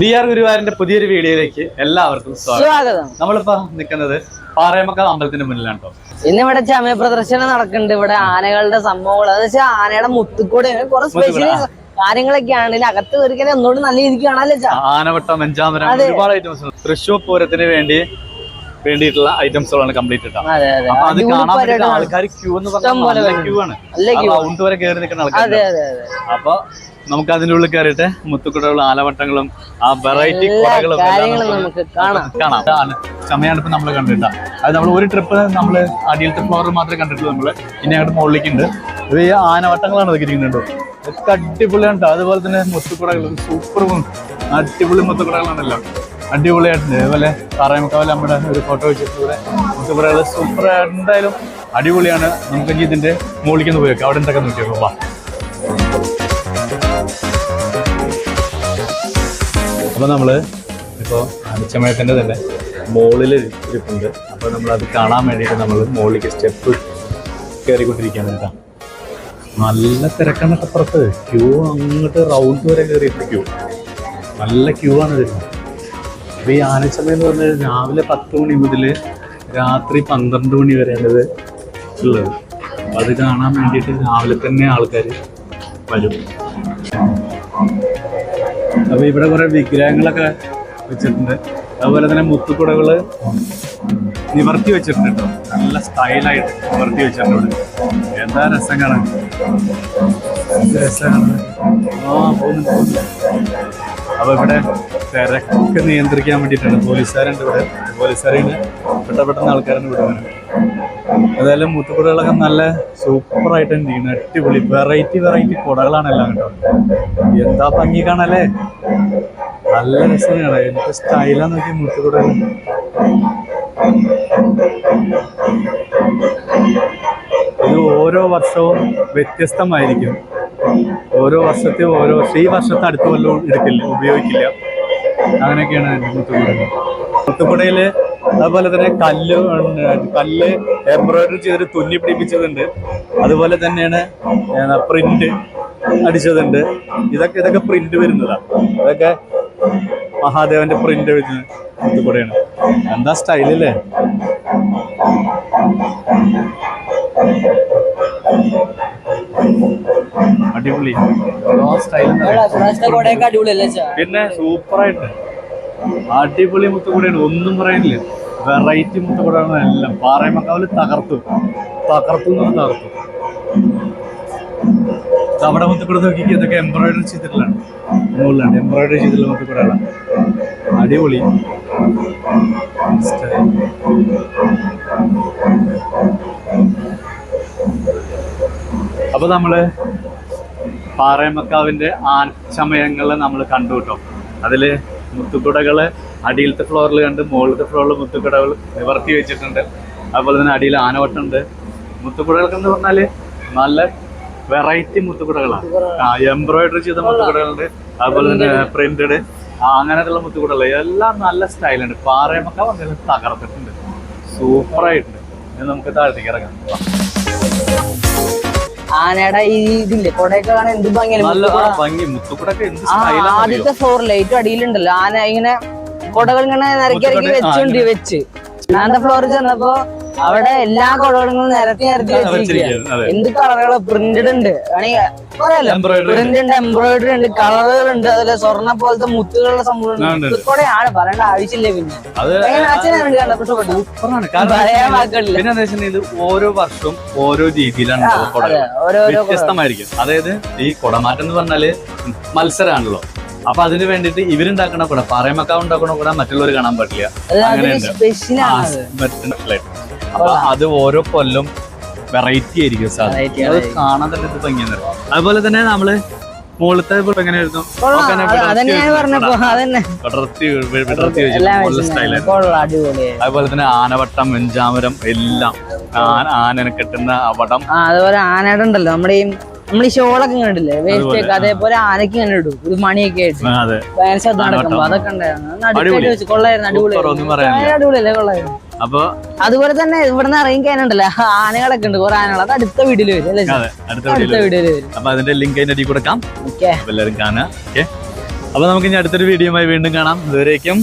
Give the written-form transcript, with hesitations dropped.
DR ഗുരുവായൂരിന്റെ പുതിയൊരു വീഡിയോയിലേക്ക് എല്ലാവർക്കും സ്വാഗതം. നമ്മളിപ്പോ നിൽക്കുന്നത് പാറയമക്കാവ് അമ്പലത്തിന്റെ മുന്നിലാണ് കേട്ടോ. ഇന്നിവിടെ ചമയ പ്രദർശനം നടക്കുന്നുണ്ട്. ഇവിടെ ആനകളുടെ സംഭവങ്ങൾ എന്ന് വെച്ചാൽ ആനയുടെ മുത്തുക്കൂടെ കുറെ സ്പെഷ്യൽ കാര്യങ്ങളൊക്കെയാണ്. അകത്ത് കയറിക്കാൻ ഒന്നുകൂടി നല്ല രീതിക്ക് കാണാല്ലോ. ആനവട്ടം, വെഞ്ചാമരം, ഒരുപാട് ഐറ്റംസ് തൃശ്ശൂർ പൂരത്തിന് വേണ്ടിയിട്ടുള്ള ഐറ്റംസുകളാണ് കംപ്ലീറ്റ് ഇട്ടാ. അപ്പൊ അത് കാണാൻ ആൾക്കാർ ക്യൂ എന്ന് പറഞ്ഞാൽ ക്യൂ ആണ്. റൗണ്ട് വരെ കയറി നിൽക്കുന്ന ആൾക്കാർ. അപ്പൊ നമുക്ക് അതിൻ്റെ ഉള്ളിൽ കയറിയിട്ട് മുത്തുക്കുടകളും ആലവട്ടങ്ങളും ആ വെറൈറ്റി കുടകളും കാണാം. ചമയാണ് ഇപ്പൊ നമ്മള് കണ്ടിട്ടാ. അത് നമ്മൾ ഒരു ട്രിപ്പ് നമ്മള് അടിയിലത്തെ ഫ്ലോറിൽ മാത്രമേ കണ്ടിട്ടുള്ളൂ. നമ്മള് ഇനി അങ്ങോട്ട് മുകളിലേക്കുണ്ട്. ഇത് ഈ ആനവട്ടങ്ങളാണ് ഇതൊക്കെ ഇരിക്കുന്നുണ്ടോ. ഇതൊക്കെ അടിപൊളിയാണ് കേട്ടോ. അതുപോലെ തന്നെ മുത്തുക്കുടകൾ സൂപ്പർ അടിപൊളി മുത്തുക്കുടകളാണല്ലോ, അടിപൊളിയായിട്ടുണ്ട്. അതുപോലെ പാറയമക്കാവിൽ നമ്മുടെ ഒരു ഫോട്ടോ വെച്ചിട്ട് മുത്തുക്കുടകൾ സൂപ്പർ. എന്തായാലും അടിപൊളിയാണ്. നമുക്ക് ഇനി ഇതിന്റെ മുകളിലേക്ക് ഒന്ന് പോയേക്കാം. അവിടെ എന്തൊക്കെ നോക്കിയേക്കോ. അപ്പോൾ നമ്മൾ ഇപ്പോൾ അടിച്ചമയത്തിൻ്റെ തന്നെ മുകളിൽ ഇരിപ്പുണ്ട്. അപ്പോൾ നമ്മളത് കാണാൻ വേണ്ടിയിട്ട് നമ്മൾ മുകളിലേക്ക് സ്റ്റെപ്പ് കയറിക്കൊണ്ടിരിക്കുകയാണ് കേട്ടോ. നല്ല തിരക്കാണ് അപ്പുറത്ത്. ക്യൂ അങ്ങോട്ട് റൗണ്ട് വരെ കയറിയിട്ട് ക്യൂ, നല്ല ക്യൂ ആണ് വരുന്നത്. അപ്പോൾ ഈ ആനച്ചമയം എന്ന് പറഞ്ഞാൽ രാവിലെ 10 മണി മുതൽ രാത്രി 12 മണി വരെയാണത് ഉള്ളത്. അത് കാണാൻ വേണ്ടിയിട്ട് രാവിലെ തന്നെ ആൾക്കാർ വരും. അപ്പൊ ഇവിടെ കുറെ വിഗ്രഹങ്ങളൊക്കെ വെച്ചിട്ടുണ്ട്. അതുപോലെ തന്നെ മുത്തുക്കുടകള് നിവർത്തി വെച്ചിട്ടുണ്ട് കേട്ടോ. നല്ല സ്റ്റൈലായിട്ട് നിവർത്തി വെച്ചിട്ടുണ്ട്. ഇവിടെ എന്താ രസം കാണാൻ, രസമാണ്. പോകുന്നുണ്ട്. അപ്പൊ ഇവിടെ തിരക്ക് നിയന്ത്രിക്കാൻ വേണ്ടിയിട്ടാണ് പോലീസുകാരുണ്ട് ഇവിടെ. പോലീസുകാരാണ് പെട്ടെന്ന് ആൾക്കാരാണ് ഇവിടെ വരുന്നത്. ഏതായാലും മുത്തുക്കുടകളൊക്കെ നല്ല സൂപ്പറായിട്ട് ഇരിക്കുന്നത്. അടിപൊളി വെറൈറ്റി കുടകളാണ് എല്ലാം കേട്ടോ. എന്താ ഭംഗി കാണാല്ലേ, നല്ല രസമാണ്. എനിക്ക് സ്റ്റൈലാന്ന് നോക്കി മുത്തുക്കുടകൾ. ഇത് ഓരോ വർഷവും വ്യത്യസ്തമായിരിക്കും. ഓരോ വർഷത്തെ ഈ വർഷത്തെ അടുത്ത കൊല്ലം ഉപയോഗിക്കില്ല. അങ്ങനെയൊക്കെയാണ് മുത്തുക്കുടയില്. അതുപോലെ തന്നെ കല്ല് എംബ്രോയിഡറി ചെയ്തിട്ട് തുന്നി പിടിപ്പിച്ചതുണ്ട്. അതുപോലെ തന്നെയാണ് പ്രിന്റ് അടിച്ചതുണ്ട്. ഇതൊക്കെ പ്രിന്റ് വരുന്നതാണ്. ഇതൊക്കെ മഹാദേവന്റെ പ്രിന്റ് വരുന്ന മുത്തുക്കുടയാണ്. എന്താ സ്റ്റൈലല്ലേ. അടിപൊളി പിന്നെ സൂപ്പറായിട്ട് അടിപൊളി മുത്തുകൂടെയാണ്. ഒന്നും പറയാനില്ല. വെറൈറ്റി മുത്തുകൂടാണ് എല്ലാം. പാറയമക്കാവിൽ തകർത്തു. അവിടെ മുത്തുകൂടെ നോക്കി ഇതൊക്കെ എംബ്രോയിഡറി ചെയ്തിട്ടുള്ളതാണ്. മുകളിലാണ് എംബ്രോയിഡറി ചെയ്തിട്ടുള്ള മുത്തുകൂടാണ്. അടിപൊളി. അപ്പൊ നമ്മള് പാറയമക്കാവിന്റെ ആനച്ചമയങ്ങള് നമ്മൾ കണ്ടു കേട്ടോ. അതില് മുത്തുക്കുടകള് അടിയിലത്തെ ഫ്ലോറിൽ കണ്ട്, മുകളിലത്തെ ഫ്ലോറിൽ മുത്തുക്കുടകൾ നിവർത്തി വെച്ചിട്ടുണ്ട്. അതുപോലെ തന്നെ അടിയിൽ ആനവട്ടുണ്ട്. മുത്തുക്കുടകൾക്ക് എന്ന് പറഞ്ഞാല് നല്ല വെറൈറ്റി മുത്തുക്കുടകളാണ്. എംബ്രോയിഡറി ചെയ്ത മുത്തുക്കുടകളുണ്ട്. അതുപോലെ തന്നെ പ്രിന്റഡ് അങ്ങനെയുള്ള മുത്തുക്കുടകൾ എല്ലാം നല്ല സ്റ്റൈലുണ്ട്. പാറയമക്കാവ് എന്തെങ്കിലും തകർത്തിട്ടുണ്ട്. സൂപ്പറായിട്ടുണ്ട്. ഇനി നമുക്ക് താഴത്തേക്ക് ഇറങ്ങാം. ആനയുടെ ഈ ഇതില്ലേ കൊടയൊക്കെ കാണാൻ എന്ത് ഭംഗിയാണ്. ആദ്യത്തെ ഫ്ലോറിൽ ഏറ്റവും അടിയിലുണ്ടല്ലോ ആന ഇങ്ങനെ കൊടകൾ ഇങ്ങനെ നിരക്കി വെച്ച് രണ്ടാമത്തെ ഫ്ലോറിൽ ചെന്നപ്പോ അവിടെ എല്ലാ കുടകളും നിരത്തി വെച്ചിരിക്കുക. എന്ത് കളറുകള് പ്രിന്റഡ് ഉണ്ട്, പ്രിന്റ് ഉണ്ട്, എംബ്രോയിഡറി ഉണ്ട്, കളറുകളുണ്ട്. അതുപോലെ സ്വർണ്ണ പോലത്തെ മുത്തുകളുടെ സംഭവം. മുത്തുകൂടെയാണ് പറയേണ്ട ആവശ്യമില്ല. പിന്നെ അച്ഛനെ വേണ്ടി ഇത് ഓരോ വർഷവും ഓരോ രീതിയിലാണ് വ്യത്യസ്തമായിരിക്കും. അതായത് ഈ കുടമാറ്റം എന്ന് പറഞ്ഞാല് മത്സരമാണല്ലോ. അപ്പൊ അതിന് വേണ്ടിട്ട് ഇവരുണ്ടാക്കണ കൂടെ പാറയമക്കാവ് ഉണ്ടാക്കണ കൂടെ മറ്റുള്ളവർ കാണാൻ പറ്റില്ല. അങ്ങനെയുണ്ട്. അപ്പൊ അത് ഓരോ കൊല്ലം വെറൈറ്റി ആയിരിക്കും സാധനം. അത് കാണാൻ തന്നെ ഇത് ഭംഗിയാണ്. അതുപോലെ തന്നെ നമ്മള് മുകളിലത്തെ എങ്ങനെയായിരുന്നു അതുപോലെ തന്നെ ആനവട്ടം, വെഞ്ചാമരം എല്ലാം ആനനെ കെട്ടുന്ന വടം. അതുപോലെ ആനയുടെ ഉണ്ടല്ലോ നമ്മുടെ ഈ ഷോളൊക്കെ കണ്ടില്ലേ, വേസ്റ്റ് ഒക്കെ അതേപോലെ ആനക്ക് ഇങ്ങനെ ഇടും ഒരു മണിയൊക്കെ ആയിട്ട്. ഭയങ്കര ശ്രദ്ധ നടക്കുമ്പോ അതൊക്കെ ഉണ്ടായിരുന്നു. കൊള്ളായിരുന്നു. അടിപൊളിയല്ലേ, കൊള്ളായിരുന്നു. അപ്പൊ അതുപോലെ തന്നെ ഇവിടുന്ന് ഇറങ്ങി കഴിഞ്ഞുണ്ടല്ലോ ആനകളൊക്കെ ഉണ്ട്, കുറെ ആനകൾ. അത് അടുത്ത വീഡിയോയിൽ വരും അല്ലേ? അടുത്ത വീഡിയോയിൽ വരും. അപ്പൊ അതിന്റെ ലിങ്ക് അതിന്റെ അടിയിൽ കൊടുക്കാം. എല്ലാവരും കാണാം. അപ്പൊ നമുക്ക് ഇനി അടുത്തൊരു വീഡിയോയുമായി വീണ്ടും കാണാം. ഇതുവരേക്കും